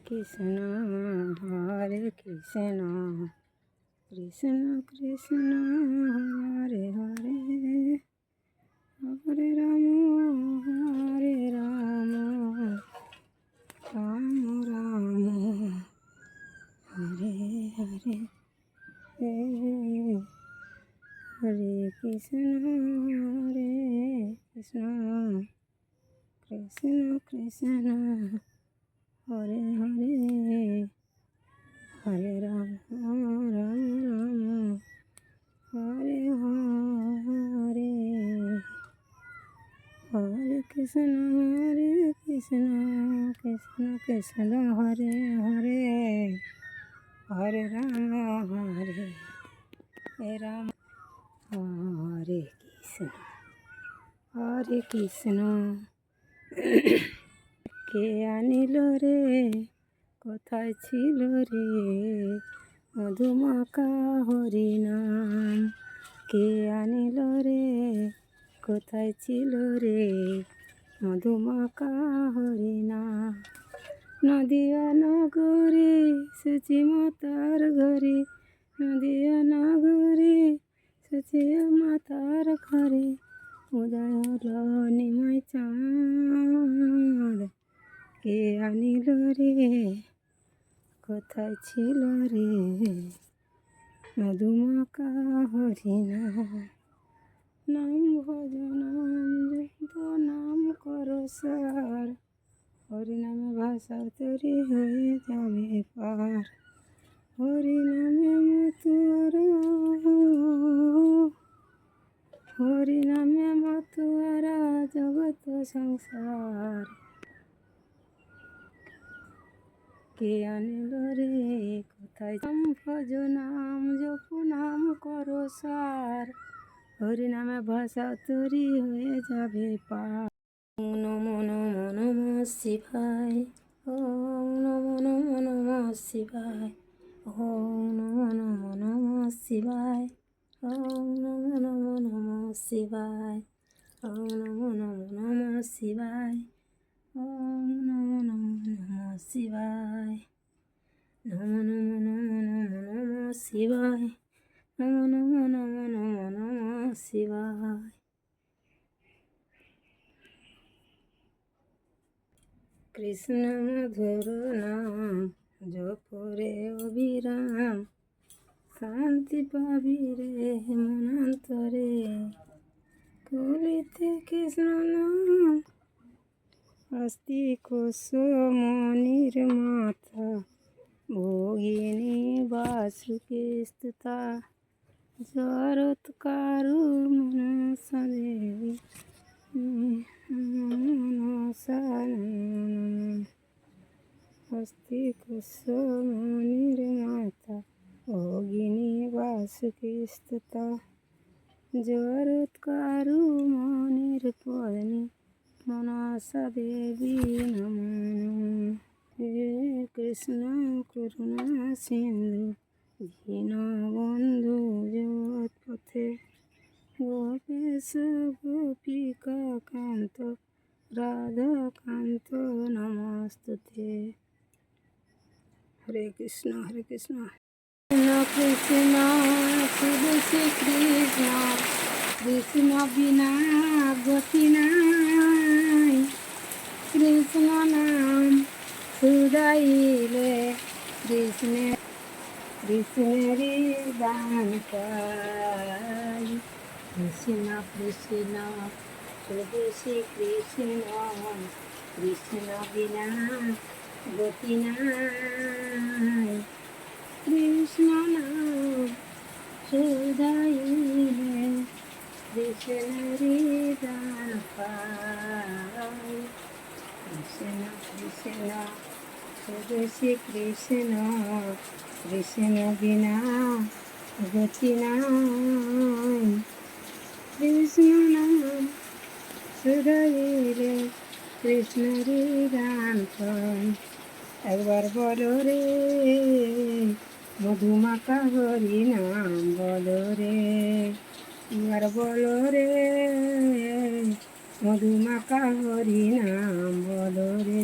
কৃষ্ণ হরে কৃষ্ণ কৃষ্ণ কৃষ্ণ হরে হরে হরে রাম রাম রাম হরে হরে হরে কৃষ্ণ কৃষ্ণ কৃষ্ণ হরে হরে হরে রাম রাম হরে হরে হরে কৃষ্ণ কৃষ্ণ কৃষ্ণ হরে হরে হরে রাম হরে কৃষ্ণ কে আনিল রে কোথায় ছিল রে মধুমাখা হরি নাম কে আনিল রে কোথায় ছিল রে মধুমাখা হরি নাম নদিয়া নগরে সুচি মাতার ঘরে নদিয়া নগরে সুচি মাতার ঘরে উদয় হলো নিমাই চাঁদ কে আনিল রে কোথায় ছিল রে মধুমাখা হরি নাম ভজ নাম জপ নাম করো সার হরি নামে ভাষা তরি হয়ে যাবে পার হরি নামে মতুয়ারা হরি নামে মতুয়ারা জগত সংসার কে আনিল রে কোথায় ভজ নাম জপ নাম করো সার হরি নামে ভাষা তরি হয়ে যাবে পার নমো নমো নমঃ শিবায় ওম নমো নমো নমঃ শিবায় ওম নমো নমো নমঃ শিবায় ওম নমো নমো নমঃ শিবায় ওম নমো নমো নমঃ শিবায় ওম নমো নমো নমঃ শিবায় নমো নমো নমো নমো নমঃ শিবায় নমো নমো নমো নমো নমঃ শিবায় কৃষ্ণ মধুর নাম জপরে অবিরাম শান্তি পাবি রে মনান্তরে কলিতে কৃষ্ণ নাম অস্তি কোশ মনির মাথা ভোগিনী বাসুকি স্তুতা জরৎকারু মনসা দেবী অস্তি কোশ মনির মাতা ভোগিনী বাসুকি স্তুতা জরৎকারু মনির পত্নী মনসা দেবী নমো হে কৃষ্ণ করুণা সিন্ধু দীনবন্ধু জগৎপথে গোপেশ গোপিকা কান্ত রাধাকান্ত নমস্তুতে হরে কৃষ্ণ কৃষ্ণ কৃষ্ণ শুধু শ্রী কৃষ্ণ কৃষ্ণ বিনা গতি নাই কৃষ্ণ নাম সুদাইলে কৃষ্ণেরই দান পাই কৃষ্ণ কৃষ্ণ শুধু শ্রী কৃষ্ণ কৃষ্ণ বিনা গতি নাই কৃষ্ণ নাম সুদাইলে কৃষ্ণেরই দান পাই কৃষ্ণ কৃষ্ণ শুধু শ্রী কৃষ্ণ কৃষ্ণ বিনা গতি নাই কৃষ্ণ নাম সুদাইলে কৃষ্ণেরই দান পাই একবার বলো রে মধুমাখা হরি নাম বলো রে একবার বলো রে মধুমাখা হরি নাম বলো রে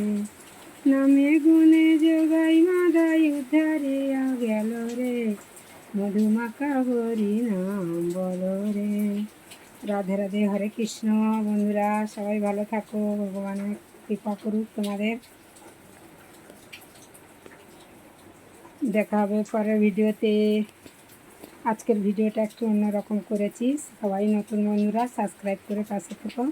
নামে গুণে যোগাই মাদাই উদ্ধারিয়া গেল রে, মধুমাখা হরি নাম বলো রে। রাধে রাধে, হরে কৃষ্ণ। বন্ধুরা সবাই ভালো থাকো, ভগবানের কৃপা করুক তোমাদের। দেখা হবে পরের ভিডিওতে। আজকের ভিডিওটা একটু অন্যরকম করেছি। সবাই নতুন বন্ধুরা সাবস্ক্রাইব করে পাশে থেকো।